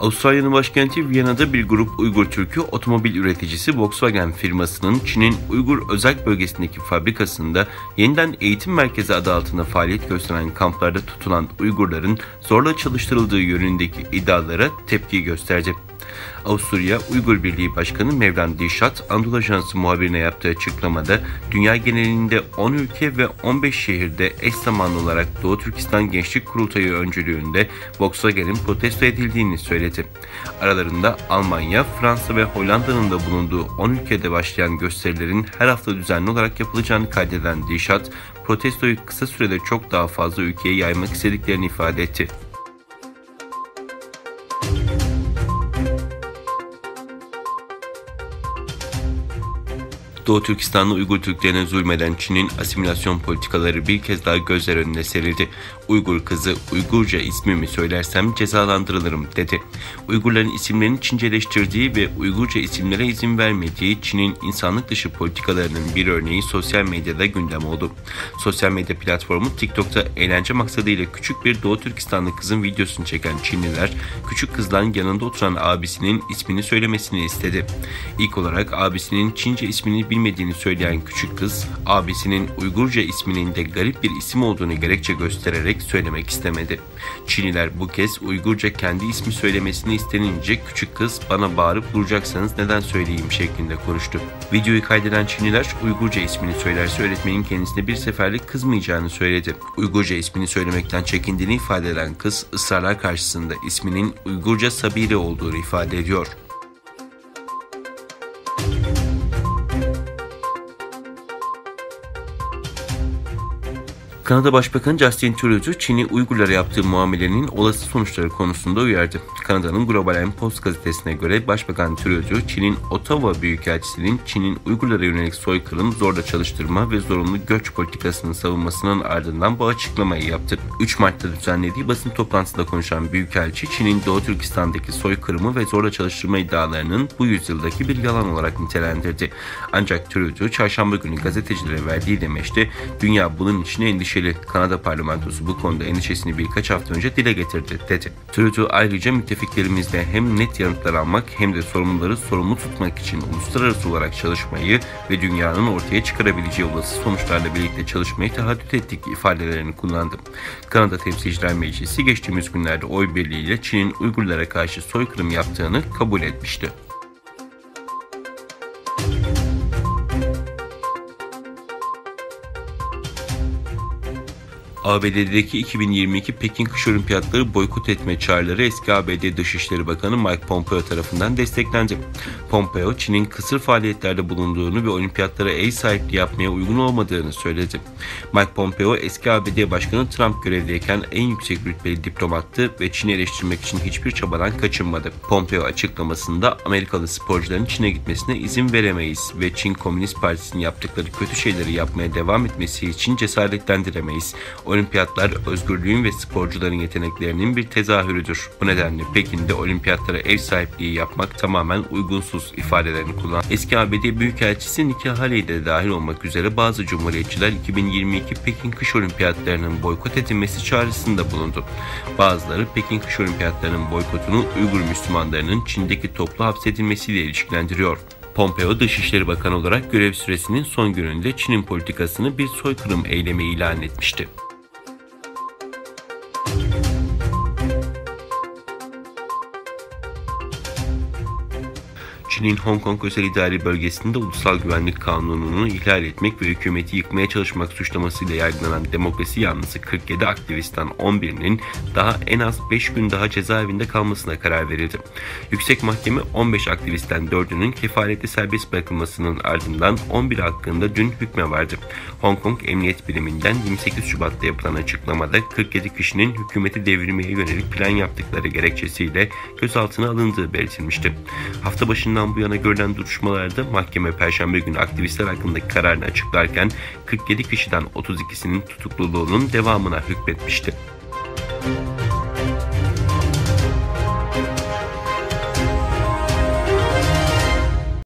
Avustralya'nın başkenti Viyana'da bir grup Uygur Türk'ü otomobil üreticisi Volkswagen firmasının Çin'in Uygur Özerk bölgesindeki fabrikasında yeniden eğitim merkezi adı altında faaliyet gösteren kamplarda tutulan Uygurların zorla çalıştırıldığı yönündeki iddialara tepki gösterdi. Avusturya Uygur Birliği Başkanı Mevlan Dilşat, Anadolu Ajansı muhabirine yaptığı açıklamada dünya genelinde 10 ülke ve 15 şehirde eş zamanlı olarak Doğu Türkistan Gençlik Kurultayı öncülüğünde Volkswagen'in protesto edildiğini söyledi. Aralarında Almanya, Fransa ve Hollanda'nın da bulunduğu 10 ülkede başlayan gösterilerin her hafta düzenli olarak yapılacağını kaydeden Dilşat, protestoyu kısa sürede çok daha fazla ülkeye yaymak istediklerini ifade etti. Doğu Türkistanlı Uygur Türklerine zulmeden Çin'in asimilasyon politikaları bir kez daha gözler önüne serildi. Uygur kızı Uygurca ismimi söylersem cezalandırılırım dedi. Uygurların isimlerini Çinceleştirdiği ve Uygurca isimlere izin vermediği Çin'in insanlık dışı politikalarının bir örneği sosyal medyada gündem oldu. Sosyal medya platformu TikTok'ta eğlence maksadıyla küçük bir Doğu Türkistanlı kızın videosunu çeken Çinliler, küçük kızların yanında oturan abisinin ismini söylemesini istedi. İlk olarak abisinin Çince ismini bilmediğini söyleyen küçük kız, abisinin Uygurca isminin de garip bir isim olduğunu gerekçe göstererek söylemek istemedi. Çinliler bu kez Uygurca kendi ismi söylemesini istenince küçük kız bana bağırıp duracaksanız neden söyleyeyim şeklinde konuştu. Videoyu kaydeden Çinliler Uygurca ismini söylerse öğretmenin kendisine bir seferlik kızmayacağını söyledi. Uygurca ismini söylemekten çekindiğini ifade eden kız ısrarlar karşısında isminin Uygurca Sabire olduğunu ifade ediyor. Kanada Başbakanı Justin Trudeau, Çin'i Uygurlara yaptığı muamelenin olası sonuçları konusunda uyardı. Kanada'nın Global Post gazetesine göre Başbakan Trudeau, Çin'in Ottawa Büyükelçisi'nin Çin'in Uygurlara yönelik soykırım, zorla çalıştırma ve zorunlu göç politikasının savunmasının ardından bu açıklamayı yaptı. 3 Mart'ta düzenlediği basın toplantısında konuşan Büyükelçi, Çin'in Doğu Türkistan'daki soykırımı ve zorla çalıştırma iddialarının bu yüzyıldaki bir yalan olarak nitelendirdi. Ancak Trudeau, çarşamba günü gazetecilere verdiği demeçte, dünya bunun için endişeli. Kanada parlamentosu bu konuda endişesini birkaç hafta önce dile getirdi, dedi. Trudeau ayrıca müttefiklerimizle hem net yanıtlar almak hem de sorumluları sorumlu tutmak için uluslararası olarak çalışmayı ve dünyanın ortaya çıkarabileceği olası sonuçlarla birlikte çalışmayı taahhüt ettik ifadelerini kullandı. Kanada Temsilciler Meclisi geçtiğimiz günlerde oy birliğiyle Çin'in Uygurlara karşı soykırım yaptığını kabul etmişti. ABD'deki 2022 Pekin Kış Olimpiyatları boykot etme çağrıları eski ABD Dışişleri Bakanı Mike Pompeo tarafından desteklendi. Pompeo, Çin'in kısır faaliyetlerde bulunduğunu ve olimpiyatlara ev sahipliği yapmaya uygun olmadığını söyledi. Mike Pompeo, eski ABD Başkanı Trump görevdeyken en yüksek rütbeli diplomattı ve Çin'i eleştirmek için hiçbir çabadan kaçınmadı. Pompeo açıklamasında Amerikalı sporcuların Çin'e gitmesine izin veremeyiz ve Çin Komünist Partisi'nin yaptıkları kötü şeyleri yapmaya devam etmesi için cesaretlendiremeyiz. Olimpiyatlar özgürlüğün ve sporcuların yeteneklerinin bir tezahürüdür. Bu nedenle Pekin'de olimpiyatlara ev sahipliği yapmak tamamen uygunsuz ifadelerini kullandı. Eski ABD Büyükelçisi Nikki Haley de dahil olmak üzere bazı cumhuriyetçiler 2022 Pekin Kış Olimpiyatlarının boykot edilmesi çağrısında bulundu. Bazıları Pekin Kış Olimpiyatlarının boykotunu Uygur Müslümanlarının Çin'deki toplu hapsedilmesiyle ilişkilendiriyor. Pompeo, Dışişleri Bakanı olarak görev süresinin son gününde Çin'in politikasını bir soykırım eylemi ilan etmişti. Çin'in Hong Kong özel idari bölgesinde ulusal güvenlik kanununu ihlal etmek ve hükümeti yıkmaya çalışmak suçlamasıyla yargılanan demokrasi yanlısı 47 aktivistten 11'inin daha en az 5 gün daha cezaevinde kalmasına karar verildi. Yüksek Mahkeme 15 aktivistten 4'ünün kefaletli serbest bırakılmasının ardından 11 hakkında dün hükme vardı. Hong Kong Emniyet Biriminden 28 Şubat'ta yapılan açıklamada 47 kişinin hükümeti devirmeye yönelik plan yaptıkları gerekçesiyle gözaltına alındığı belirtilmişti. Hafta başından bu yana görülen duruşmalarda mahkeme Perşembe günü aktivistler hakkındaki kararını açıklarken 47 kişiden 32'sinin tutukluluğunun devamına hükmetmişti.